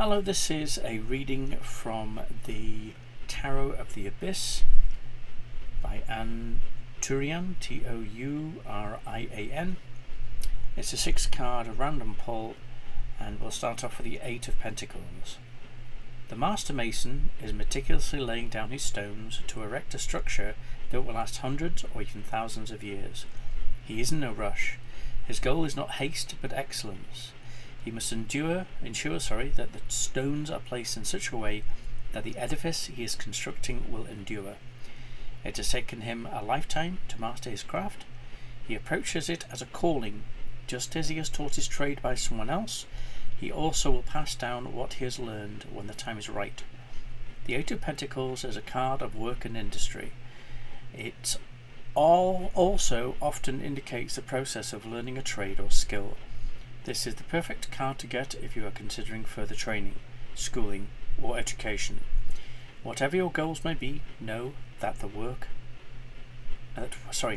Hello, this is a reading from the Tarot of the Abyss by Ann Tourian, Tourian. It's a 6-card random pull, and we'll start off with the 8 of Pentacles. The Master Mason is meticulously laying down his stones to erect a structure that will last hundreds or even thousands of years. He is in no rush. His goal is not haste but excellence. He must ensure that the stones are placed in such a way that the edifice he is constructing will endure. It has taken him a lifetime to master his craft. He approaches it as a calling. Just as he has taught his trade by someone else, he also will pass down what he has learned when the time is right. The 8 of Pentacles is a card of work and industry. It also often indicates the process of learning a trade or skill. This is the perfect card to get if you are considering further training, schooling, or education. Whatever your goals may be, know that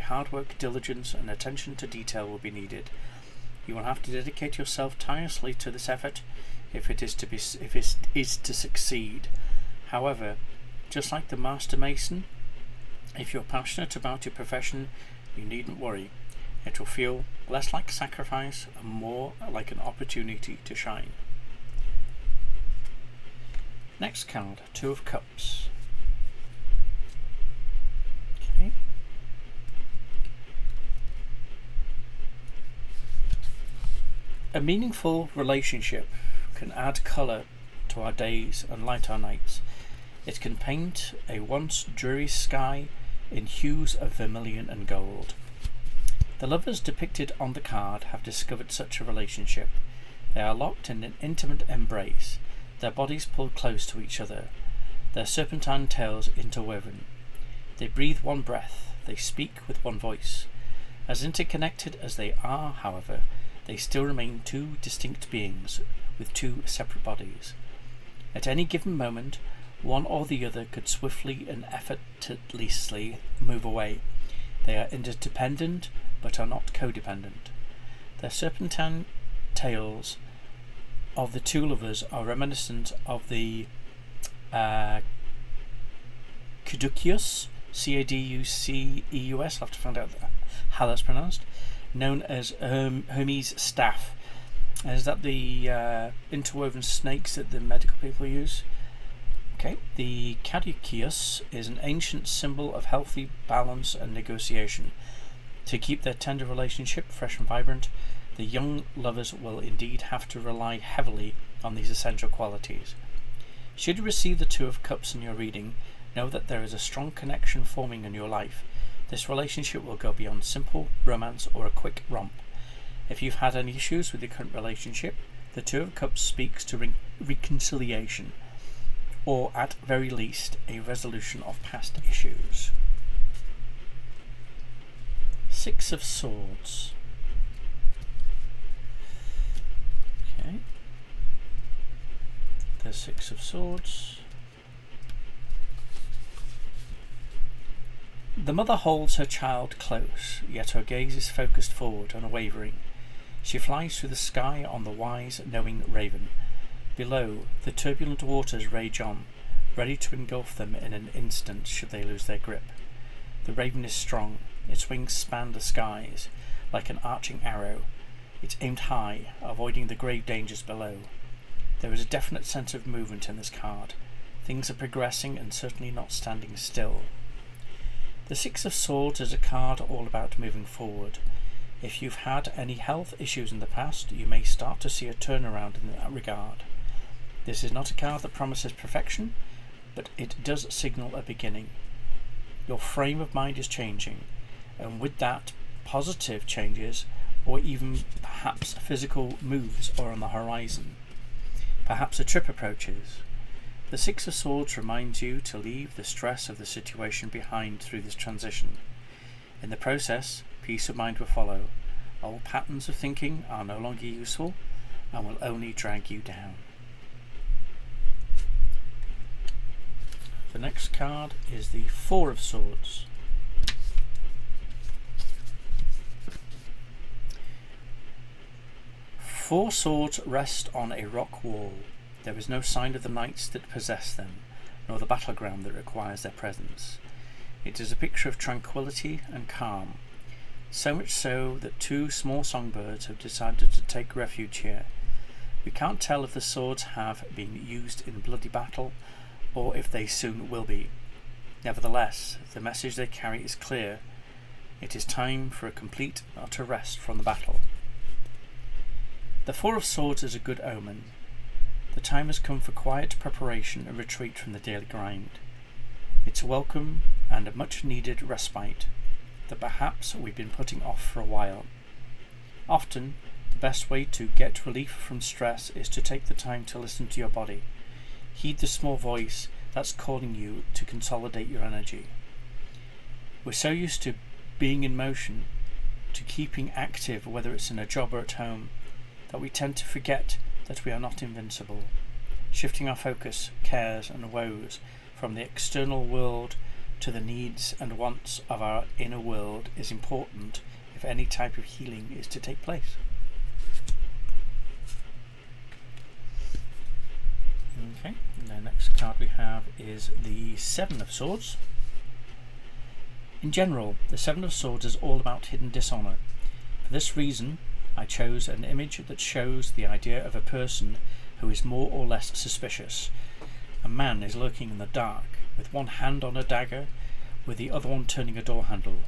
hard work, diligence, and attention to detail will be needed. You will have to dedicate yourself tirelessly to this effort if it is to succeed. However, just like the Master Mason, if you're passionate about your profession, you needn't worry. It will feel less like sacrifice and more like an opportunity to shine. Next card, 2 of Cups. Okay. A meaningful relationship can add colour to our days and light our nights. It can paint a once dreary sky in hues of vermilion and gold. The lovers depicted on the card have discovered such a relationship. They are locked in an intimate embrace, their bodies pulled close to each other, their serpentine tails interwoven. They breathe one breath, they speak with one voice. As interconnected as they are, however, they still remain 2 distinct beings with 2 separate bodies. At any given moment, one or the other could swiftly and effortlessly move away. They are interdependent, but are not codependent. Their serpentine tails of the 2 lovers are reminiscent of the caduceus, Caduceus, I'll have to find out how that's pronounced, known as Hermes' staff. Is that the interwoven snakes that the medical people use? Okay. The caduceus is an ancient symbol of healthy balance and negotiation. To keep their tender relationship fresh and vibrant, the young lovers will indeed have to rely heavily on these essential qualities. Should you receive the 2 of Cups in your reading, know that there is a strong connection forming in your life. This relationship will go beyond simple romance or a quick romp. If you've had any issues with your current relationship, the 2 of Cups speaks to reconciliation, or at very least a resolution of past issues. 6 of Swords. Okay. The 6 of Swords. The mother holds her child close, yet her gaze is focused forward, unwavering. She flies through the sky on the wise, knowing raven. Below, the turbulent waters rage on, ready to engulf them in an instant should they lose their grip. The raven is strong. Its wings span the skies like an arching arrow. It's aimed high, avoiding the grave dangers below. There is a definite sense of movement in this card. Things are progressing and certainly not standing still. The 6 of Swords is a card all about moving forward. If you've had any health issues in the past, you may start to see a turnaround in that regard. This is not a card that promises perfection, but it does signal a beginning. Your frame of mind is changing, and with that, positive changes or even perhaps physical moves are on the horizon. Perhaps a trip approaches. The 6 of Swords reminds you to leave the stress of the situation behind through this transition. In the process, peace of mind will follow. Old patterns of thinking are no longer useful and will only drag you down. The next card is the 4 of Swords. 4 swords rest on a rock wall. There is no sign of the knights that possess them, nor the battleground that requires their presence. It is a picture of tranquility and calm, so much so that 2 small songbirds have decided to take refuge here. We can't tell if the swords have been used in bloody battle, or if they soon will be. Nevertheless, the message they carry is clear. It is time for a complete and utter rest from the battle. The 4 of Swords is a good omen. The time has come for quiet preparation and retreat from the daily grind. It's a welcome and a much needed respite that perhaps we've been putting off for a while. Often, the best way to get relief from stress is to take the time to listen to your body. Heed the small voice that's calling you to consolidate your energy. We're so used to being in motion, to keeping active, whether it's in a job or at home, that we tend to forget that we are not invincible. Shifting our focus, cares and woes from the external world to the needs and wants of our inner world is important if any type of healing is to take place. Okay, the next card we have is the 7 of Swords. In general, the 7 of Swords is all about hidden dishonour. For this reason, I chose an image that shows the idea of a person who is more or less suspicious. A man is lurking in the dark, with one hand on a dagger, with the other one turning a door handle.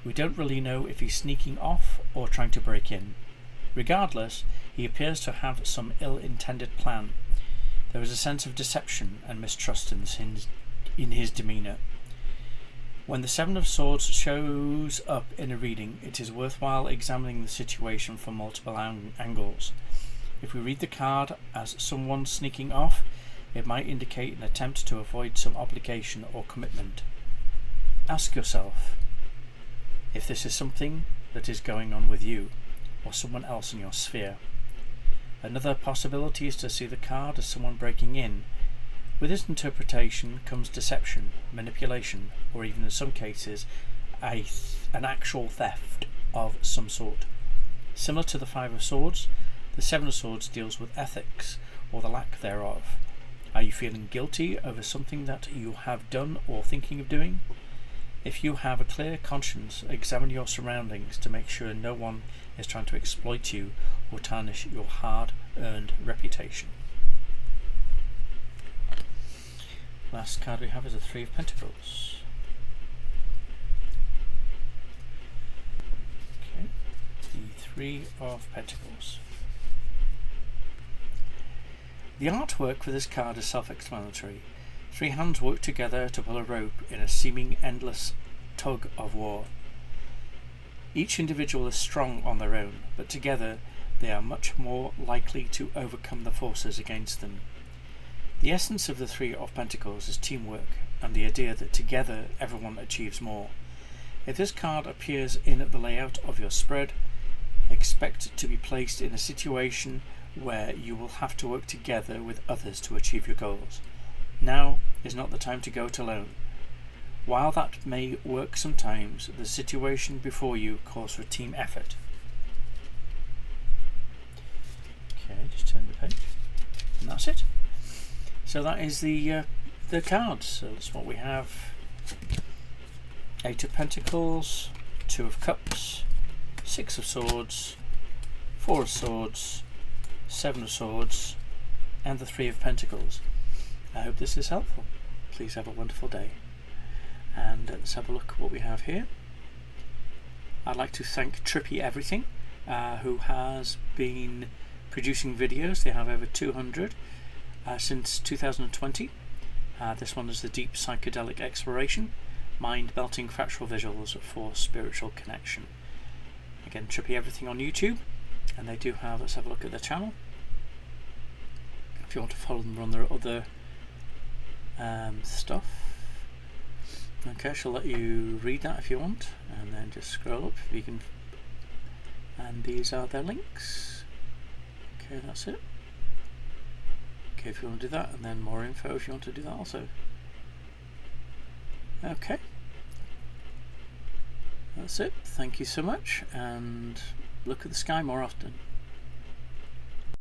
We don't really know if he's sneaking off or trying to break in. Regardless, he appears to have some ill-intended plan. There is a sense of deception and mistrust in his demeanour. When the 7 of Swords shows up in a reading, it is worthwhile examining the situation from multiple angles. If we read the card as someone sneaking off, it might indicate an attempt to avoid some obligation or commitment. Ask yourself if this is something that is going on with you or someone else in your sphere. Another possibility is to see the card as someone breaking in. With this interpretation comes deception, manipulation, or even in some cases an actual theft of some sort. Similar to the 5 of Swords, the 7 of Swords deals with ethics, or the lack thereof. Are you feeling guilty over something that you have done or thinking of doing? If you have a clear conscience, examine your surroundings to make sure no one is trying to exploit you or tarnish your hard-earned reputation. Last card we have is the 3 of Pentacles. Okay, the 3 of Pentacles. The artwork for this card is self-explanatory. 3 hands work together to pull a rope in a seeming endless tug of war. Each individual is strong on their own, but together they are much more likely to overcome the forces against them. The essence of the 3 of Pentacles is teamwork and the idea that together everyone achieves more. If this card appears in the layout of your spread, expect to be placed in a situation where you will have to work together with others to achieve your goals. Now is not the time to go it alone. While that may work sometimes, the situation before you calls for a team effort. Okay, just turn the page. And that's it. So that is the cards. So that's what we have. 8 of Pentacles, 2 of Cups, 6 of Swords, 4 of Swords, 7 of Swords, and the 3 of Pentacles. I hope this is helpful. Please have a wonderful day. And let's have a look at what we have here. I'd like to thank Trippy Everything, who has been producing videos. They have over 200 since 2020. This one is the Deep Psychedelic Exploration, Mind-Melting Factual Visuals for Spiritual Connection. Again, Trippy Everything on YouTube, and they do have, let's have a look at their channel. If you want to follow them on their other stuff. Okay, I shall let you read that if you want, and then just scroll up if you can. And these are their links. Okay, that's it. Okay, if you want to do that, and then more info if you want to do that also. Okay, that's it. Thank you so much, and look at the sky more often.